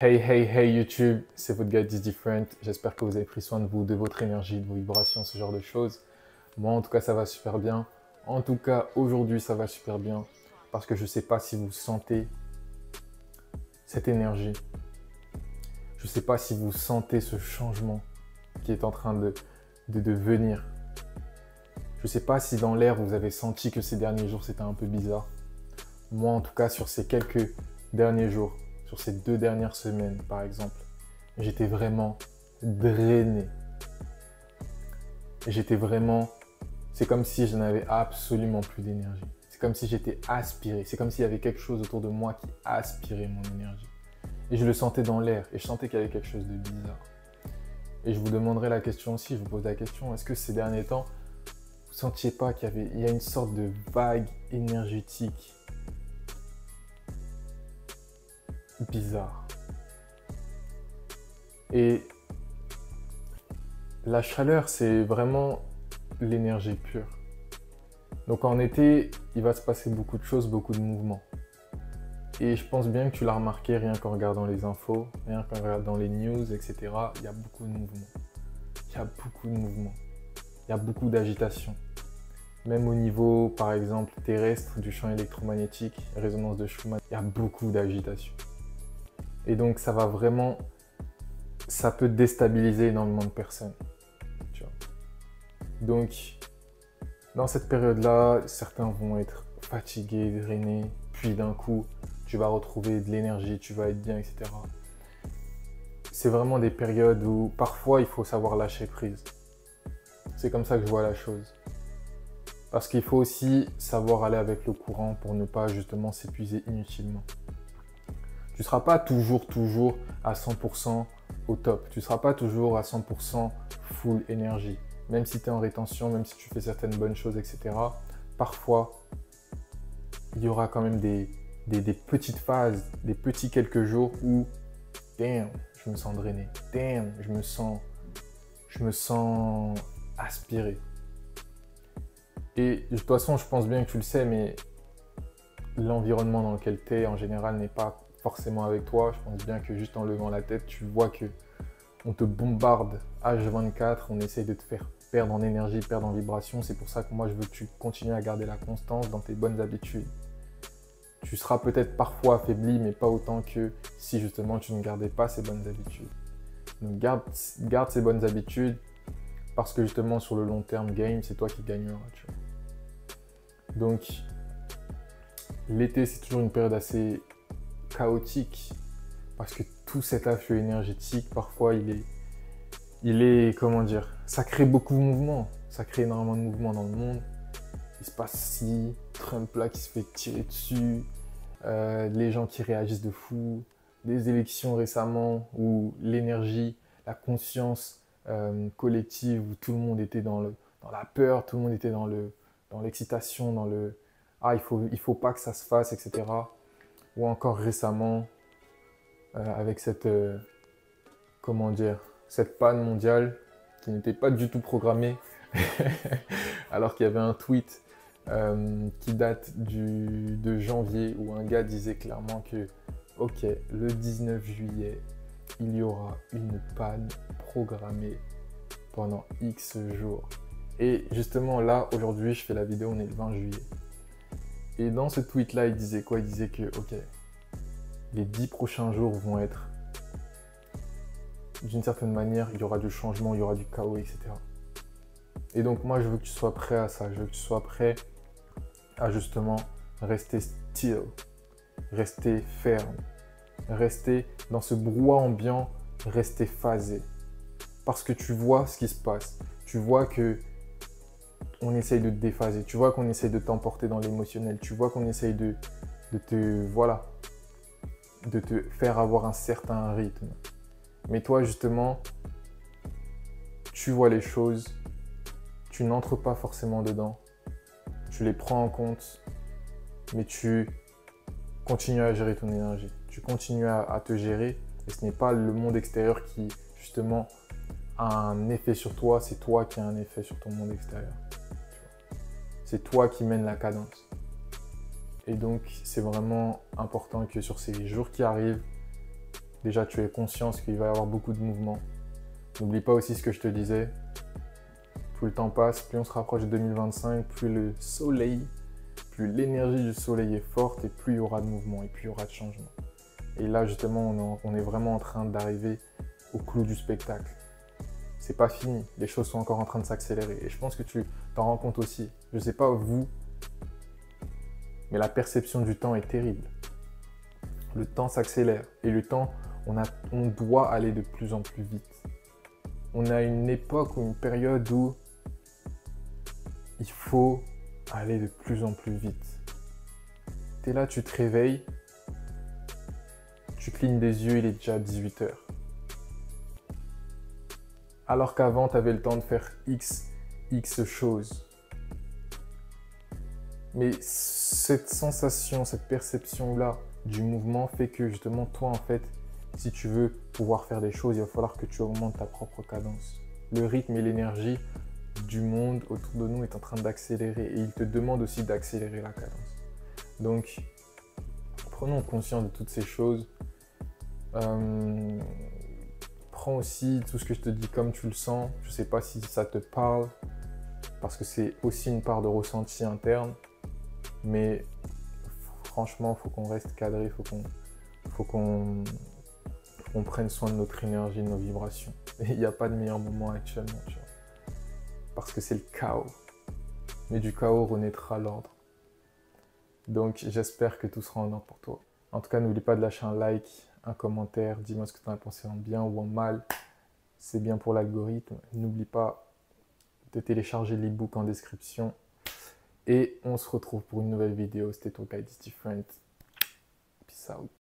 Hey, hey, hey YouTube, c'est votre gars This Different. J'espère que vous avez pris soin de vous, de votre énergie, de vos vibrations, ce genre de choses. Moi, en tout cas, ça va super bien. En tout cas, aujourd'hui, ça va super bien. Parce que je ne sais pas si vous sentez cette énergie. Je ne sais pas si vous sentez ce changement qui est en train de venir. Je ne sais pas si dans l'air, vous avez senti que ces derniers jours, c'était un peu bizarre. Moi, en tout cas, sur ces quelques derniers jours, sur ces 2 dernières semaines, par exemple, j'étais vraiment drainé. J'étais vraiment... C'est comme si je n'avais absolument plus d'énergie. C'est comme si j'étais aspiré. C'est comme s'il y avait quelque chose autour de moi qui aspirait mon énergie. Et je le sentais dans l'air. Et je sentais qu'il y avait quelque chose de bizarre. Et je vous demanderai la question aussi, je vous pose la question, est-ce que ces derniers temps, vous ne sentiez pas qu'il y a une sorte de vague énergétique bizarre? Et la chaleur, c'est vraiment l'énergie pure. Donc en été, il va se passer beaucoup de choses, beaucoup de mouvements. Et je pense bien que tu l'as remarqué rien qu'en regardant les infos, rien qu'en regardant les news, etc. Il y a beaucoup de mouvements. Il y a beaucoup de mouvements. Il y a beaucoup d'agitation. Même au niveau, par exemple, terrestre, du champ électromagnétique, résonance de Schumann, il y a beaucoup d'agitation. Et donc ça va vraiment... Ça peut déstabiliser énormément de personnes. Tu vois. Donc, dans cette période-là, certains vont être fatigués, drainés, puis d'un coup, tu vas retrouver de l'énergie, tu vas être bien, etc. C'est vraiment des périodes où parfois il faut savoir lâcher prise. C'est comme ça que je vois la chose. Parce qu'il faut aussi savoir aller avec le courant pour ne pas justement s'épuiser inutilement. Tu ne seras pas toujours à 100% au top. Tu ne seras pas toujours à 100% full énergie. Même si tu es en rétention, même si tu fais certaines bonnes choses, etc. Parfois, il y aura quand même des petites phases, des petits quelques jours où, damn, je me sens drainé. Damn, je me sens aspiré. Et de toute façon, je pense bien que tu le sais, mais l'environnement dans lequel tu es, en général, n'est pas forcément avec toi. Je pense bien que juste en levant la tête, tu vois que on te bombarde H24, on essaye de te faire perdre en énergie, perdre en vibration. C'est pour ça que moi, je veux que tu continues à garder la constance dans tes bonnes habitudes. Tu seras peut-être parfois affaibli, mais pas autant que si justement tu ne gardais pas ces bonnes habitudes. Donc garde ces bonnes habitudes parce que justement sur le long terme game, c'est toi qui gagneras. Tu vois. Donc l'été, c'est toujours une période assez chaotique parce que tout cet afflux énergétique, parfois il est, comment dire, ça crée beaucoup de mouvements, ça crée énormément de mouvements dans le monde. Il se passe ci, Trump là qui se fait tirer dessus, les gens qui réagissent de fou, des élections récemment où l'énergie, la conscience collective, où tout le monde était dans la peur, tout le monde était dans l'excitation, dans le ah il faut pas que ça se fasse, etc. Ou encore récemment avec cette comment dire, cette panne mondiale qui n'était pas du tout programmée, alors qu'il y avait un tweet qui date de janvier où un gars disait clairement que, ok, le 19 juillet, il y aura une panne programmée pendant X jours. Et justement là, aujourd'hui, je fais la vidéo, on est le 20 juillet. Et dans ce tweet-là, il disait quoi? Il disait que, ok, les 10 prochains jours vont être, d'une certaine manière, il y aura du changement, il y aura du chaos, etc. Et donc moi, je veux que tu sois prêt à ça. Je veux que tu sois prêt à justement rester still, rester ferme, rester dans ce brouhaha ambiant, rester phasé. Parce que tu vois ce qui se passe. Tu vois que on essaye de te déphaser. Tu vois qu'on essaye de t'emporter dans l'émotionnel. Tu vois qu'on essaye de te faire avoir un certain rythme. Mais toi, justement, tu vois les choses, tu n'entres pas forcément dedans, tu les prends en compte, mais tu continues à gérer ton énergie. Tu continues à te gérer et ce n'est pas le monde extérieur qui, justement, a un effet sur toi, c'est toi qui as un effet sur ton monde extérieur. C'est toi qui mène la cadence. Et donc, c'est vraiment important que sur ces jours qui arrivent, Déjà, tu es conscience qu'il va y avoir beaucoup de mouvements. N'oublie pas aussi ce que je te disais. Plus le temps passe, plus on se rapproche de 2025, plus le soleil, plus l'énergie du soleil est forte et plus il y aura de mouvements et plus il y aura de changements. Et là, justement, on est vraiment en train d'arriver au clou du spectacle. C'est pas fini, les choses sont encore en train de s'accélérer. Et je pense que tu t'en rends compte aussi. Je ne sais pas vous, mais la perception du temps est terrible. Le temps s'accélère et le temps, on doit aller de plus en plus vite. On a une époque ou une période où il faut aller de plus en plus vite. Tu es là, tu te réveilles, tu clignes des yeux, il est déjà 18 h. Alors qu'avant, tu avais le temps de faire X choses. Mais cette sensation, cette perception-là du mouvement fait que justement, toi, en fait, si tu veux pouvoir faire des choses, il va falloir que tu augmentes ta propre cadence. Le rythme et l'énergie du monde autour de nous est en train d'accélérer et il te demande aussi d'accélérer la cadence. Donc, prenons conscience de toutes ces choses. Prends aussi tout ce que je te dis comme tu le sens. Je ne sais pas si ça te parle parce que c'est aussi une part de ressenti interne. Mais franchement, il faut qu'on reste cadré, il faut qu'on prenne soin de notre énergie, de nos vibrations. Et il n'y a pas de meilleur moment actuellement, tu vois. Parce que c'est le chaos. Mais du chaos renaîtra l'ordre. Donc j'espère que tout sera en ordre pour toi. En tout cas, n'oublie pas de lâcher un like, un commentaire, dis-moi ce que tu en as pensé en bien ou en mal. C'est bien pour l'algorithme. N'oublie pas de télécharger l'ebook en description. Et on se retrouve pour une nouvelle vidéo. C'était ton Guide is Different. Peace out.